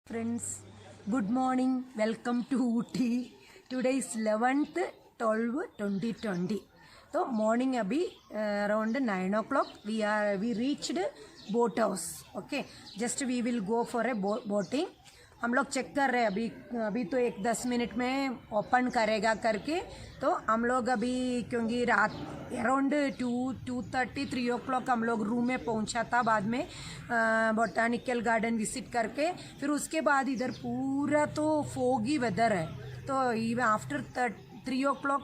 Friends, good morning. Welcome to Ooty. Today is 11th 12 2020. So morning abhi around 9 o'clock we reached boat house. Okay, just we will go for a boating. हम लोग check कर रहे हैं अभी तो 10 minute में open करेगा करके. तो हम लोग अभी क्योंकि रात अराउंड 2:30 3 o'clock हम लोग रूम में पहुंचा था. बाद में बोटानिकल गार्डन विजिट करके फिर उसके बाद इधर पूरा तो फोगी वेदर है. तो even after 3 o'clock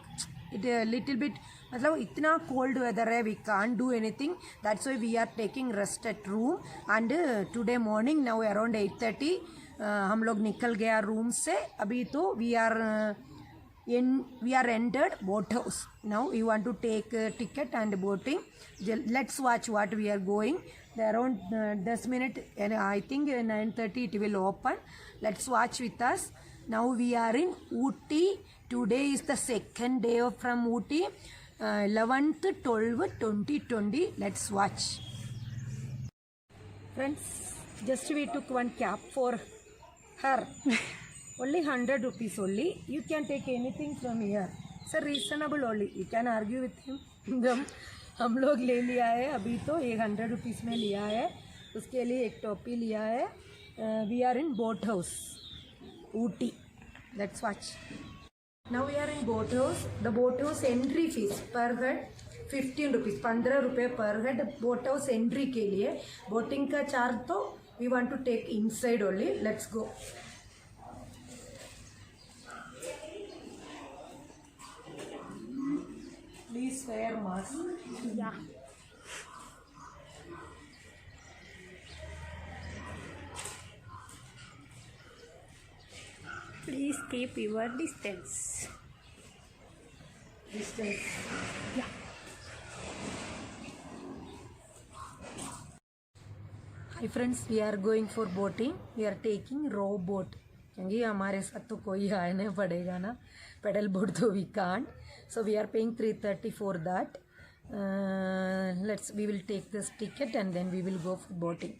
it little bit मतलब इतना कोल्ड वेदर है. We can't do anything. That's why we are taking rest at room. And today morning now around 8:30 हम लोग निकल गया रूम से. अभी तो we are entered boat house. Now you want to take ticket and boating. Let's watch what we are going. Around 10 minutes, I think 9:30 it will open. Let's watch with us. Now we are in Ooty. Today is the second day from Ooty. 11th 12 2020. Let's watch. Friends, just we took one cap for her. Only 100 rupees only. You can take anything from here. Sir, reasonable only. You can argue with him. हम लोग ले लिया है अभी तो 100 rupees में लिया है. उसके लिए एक टोपी लिया है. We are in boat house, Ooty. Let's watch. Now we are in boat house. The boat house entry fees per head 15 rupees. 15 रुपये per head. boat house entry के लिए. बोटिंग का चार्ज तो we want to take inside only. Let's go. Please wear mask. Yeah. Please keep your distance. Distance. Yeah. Hi friends, we are going for boating. We are taking row boat. क्योंकि हमारे साथ तो कोई आने पड़ेगा ना. Pedal boat तो we can't. So we are paying 330 for that. We will take this ticket and then we will go for boating.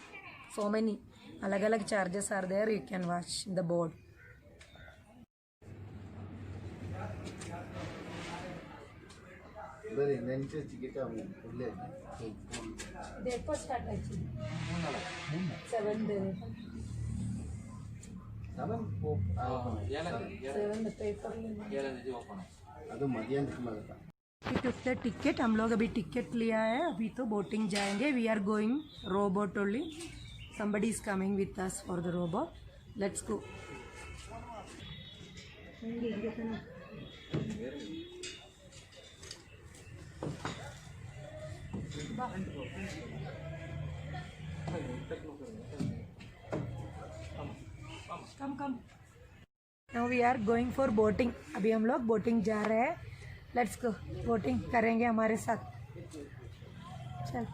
So many अलग-अलग charges are there. You can watch the board. देखो start actually. 7 day. 7 paper. We took the ticket. हम लोग अभी ticket लिया है. अभी तो boating जाएंगे. We are going row boat only. Somebody is coming with us for the row boat. Let's go. Come. Now we are going for boating. अभी हम लोग बोटिंग जा रहे हैं. Let's go. बोटिंग करेंगे हमारे साथ. चल.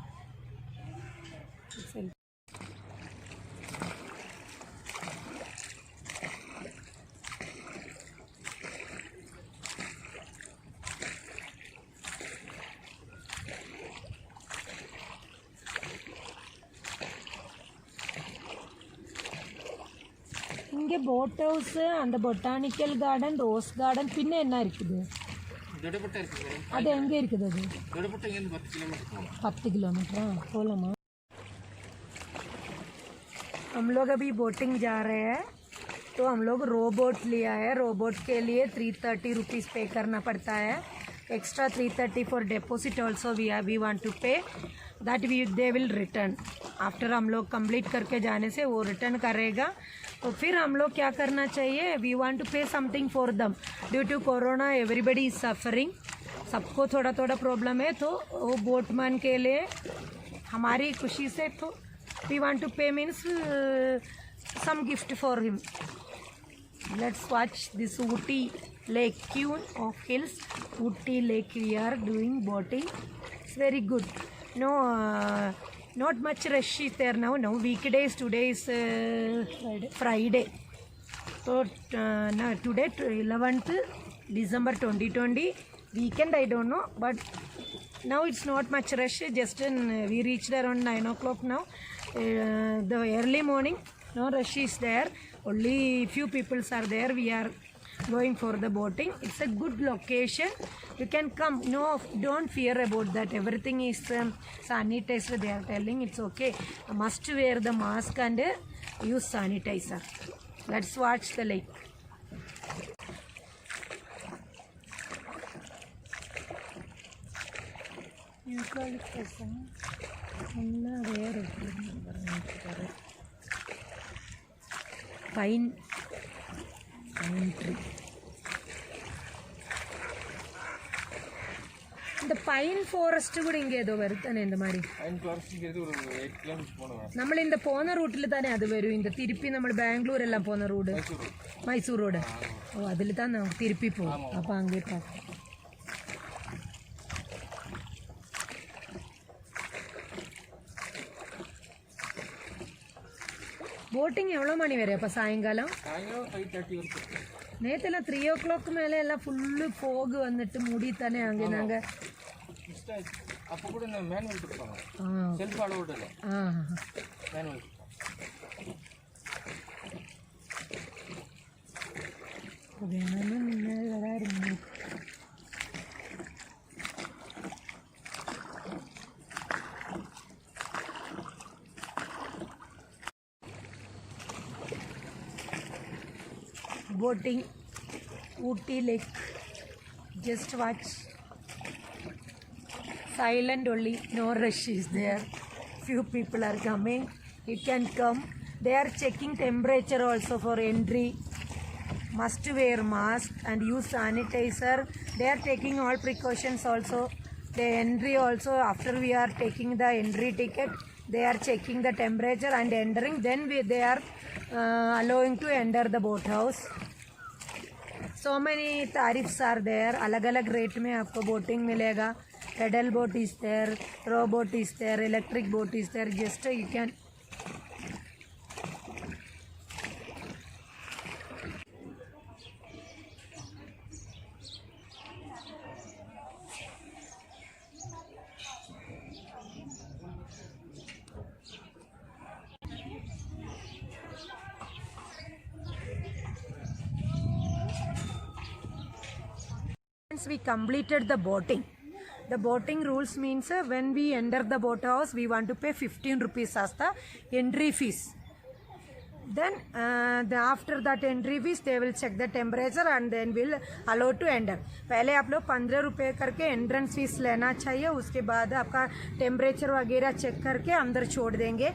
இங்கே போட் ஹவுஸ், அந்த பொட்டானிக்கல் கார்டன், ரோஸ் கார்டன், பின்ன என்ன இருக்குது? அது எங்கே இருக்குது? அது 10 किलोमीटर. போகலாமா? हम लोग अभी बोटिंग जा रहे हैं. तो हम लोग रो बोट लिया है. रो बोट के लिए 330 रुपीज़ पे करना पड़ता है. Extra 330 for deposit also we want to pay. That they will return. After हम लोग कंप्लीट करके जाने से वो रिटर्न करेगा. तो फिर हम लोग क्या करना चाहिए? We want to pay something for them. Due to corona everybody is suffering. सबको थोड़ा थोड़ा प्रॉब्लम है. तो वो बोटमैन के लिए हमारी खुशी से तो we want to pay means some gift for him. Let's watch this Ooty lake queen of hills. Ooty lake we are doing boating. It's very good. No not much rush is there now. Weekdays. Today is Friday. So today 11th December 2020 weekend. I don't know, but now it's not much rush. Just we reached around 9 o'clock now. The early morning No rush is there. Only few people are there. We are going for the boating. It's a good location. You can come. No, don't fear about that. Everything is sanitized. They are telling it's okay. Must wear the mask and use sanitizer. Let's watch the lake. Pine tree. The pine forest கூட இங்க ஏதோ வருதானே இந்த மாதிரி pine forest இங்க ஒரு 8 km போணும் നമ്മൾ இந்த போன ரூட்ல தானே அது வரும் இந்த திருப்பி നമ്മൾ ബാംഗ്ലൂർ എല്ലാം പോന്ന റോഡ് മൈസൂർ റോഡ് ഓ അതിൽ தான் ನಾವು திருப்பி போவோம் அப்ப அங்கே பார்க்கலாம் போட்டிங் எவ்வளோ மணி வரை அப்போ சாயங்காலம் 5:30 வரைக்கும் நேற்றுலாம் 3 o'clock மேலே எல்லாம் ஃபுல்லு ஃபோகு வந்துட்டு மூடி தானே அங்கே நாங்கள் அப்போ கூட நான் மேனுவல் இருப்பாங்க செல்ஃப் அலோட் இல்லை மேனுவல் வேணும்னு முன்னாடி வராருங்க boating Ooty Lake. Just watch. Silent only, no rush is there. Few people are coming. You can come. They are checking temperature also for entry. Must wear mask and use sanitizer. They are taking all precautions also. The entry also, after we are taking the entry ticket, they are checking the temperature and entering. Then they are allowing to enter the boat house. So many tariffs are there. अलग-अलग rate में आपको boating मिलेगा. Pedal boat is there, row boat is there, electric boat is there. Just you can. We completed the boating. The boating rules means when we enter the boat house, we want to pay 15 rupees as the entry fees. Then after that entry fees, they will check the temperature and then will allow to enter. पहले आप लोग 15 रुपये करके entrance fees लेना चाहिए. उसके बाद आपका टेम्परेचर वगैरह चेक करके अंदर छोड़ देंगे.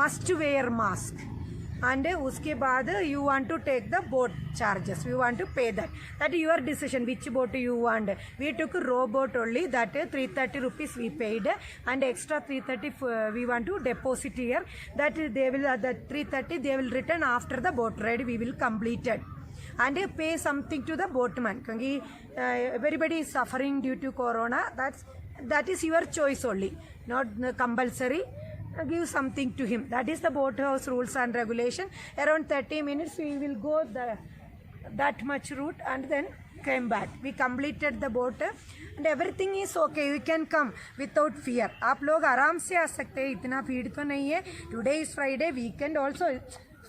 Must wear mask. And उसके बाद you want to take the boat charges. You want to pay that. That is your decision. Which boat you want. We took row boat only. That 330 rupees we paid. And extra 330 we want to deposit here. That they will that 330 they will return after the boat ride. We will complete it. And pay something to the boatman. Because everybody is suffering due to corona. That is your choice only. Not compulsory. Give something to him. That is the boathouse rules and regulation. Around 30 minutes we will go that much route and then came back. We completed the boat and everything is okay. You can come without fear. आप लोग आराम से आ सकते हैं. इतना भीड़ तो नहीं है. Today is Friday. Weekend also.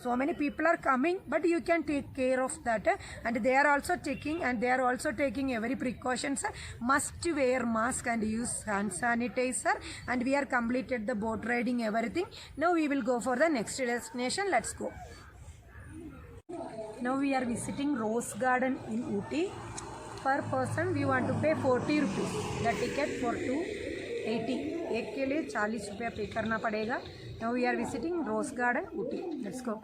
So many people are coming, but you can take care of that. And they are also taking every precautions. Must wear mask and use hand sanitizer. And we are completed the boat riding, everything. Now we will go for the next destination. Let's go. Now we are visiting Rose Garden in Ooty. Per person we want to pay 40 rupees. The ticket for 280. एक के लिए 40 रुपया पे करना पड़ेगा. Now we are visiting Rose Garden, Ooty. Let's go.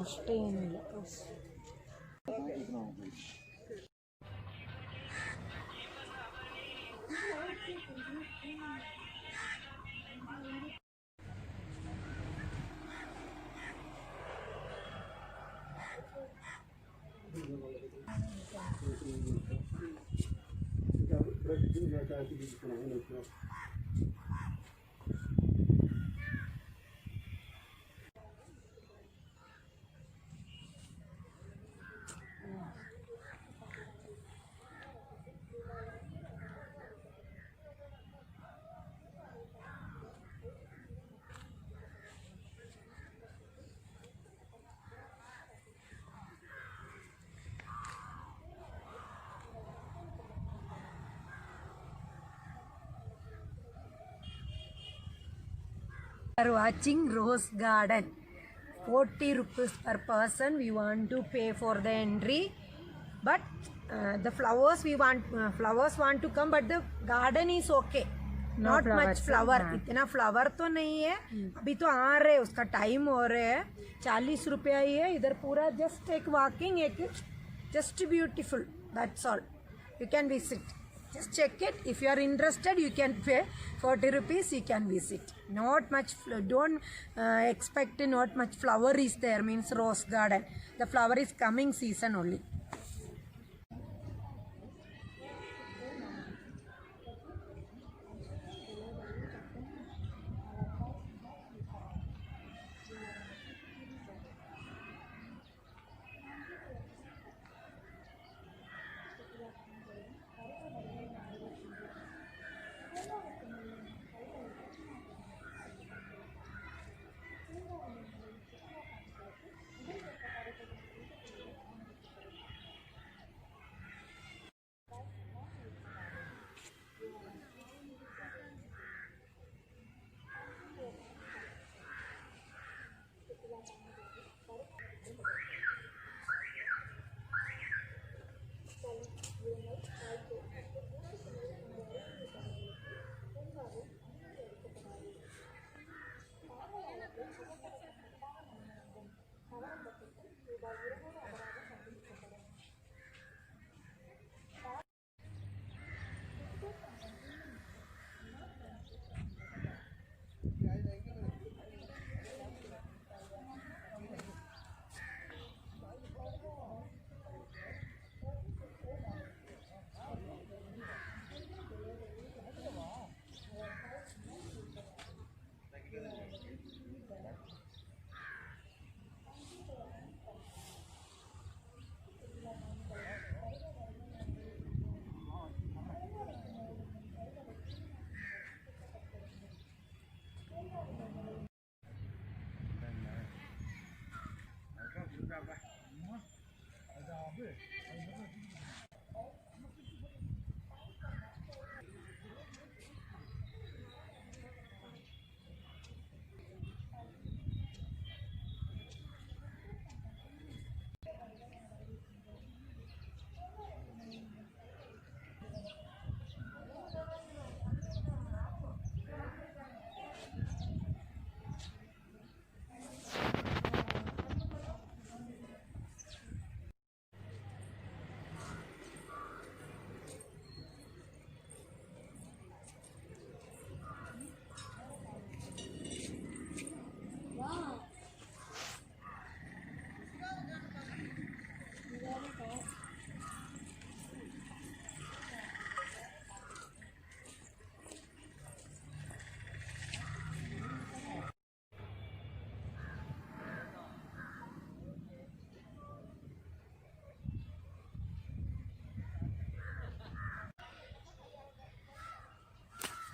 ಅಷ್ಟೇ ಏನಿಲ್ಲ. Are watching Rose Garden. 40 rupees per person we want to pay for the entry, but the flowers want to come, but the garden is okay. Not much flower. इतना flower तो नहीं है. अभी तो आ रहे, उसका टाइम हो रहे है. 40 रुपया ही है इधर पूरा. जस्ट एक वॉकिंग, एक just beautiful. That's all. You can visit. Just check it. If you are interested, you can pay 40 rupees. You can visit. Not much. Don't expect not much flower is there. Means rose garden. The flower is coming season only.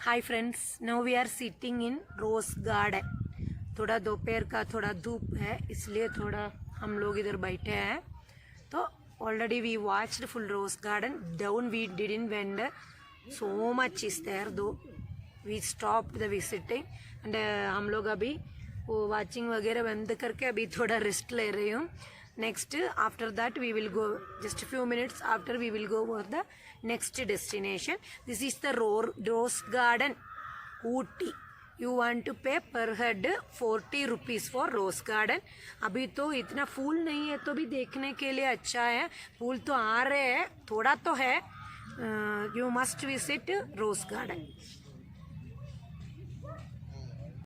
Hi friends, now we are sitting in rose garden. थोड़ा दोपहर का थोड़ा धूप है, इसलिए थोड़ा हम लोग इधर बैठे हैं. तो already we watched full rose garden. Down we didn't went. So much is there though. We stop the visiting and हम लोग अभी वो वॉचिंग वगैरह बंद करके अभी थोड़ा रेस्ट ले रही हूँ. Next, after that we will go, just a few minutes after we will go for the next destination. This is the rose garden. Ooty you want to pay per head 40 rupees for rose garden. अभी तो इतना फूल नहीं है तो भी देखने के लिए अच्छा है, फूल तो आ रहे हैं, थोड़ा तो है। You must visit rose garden.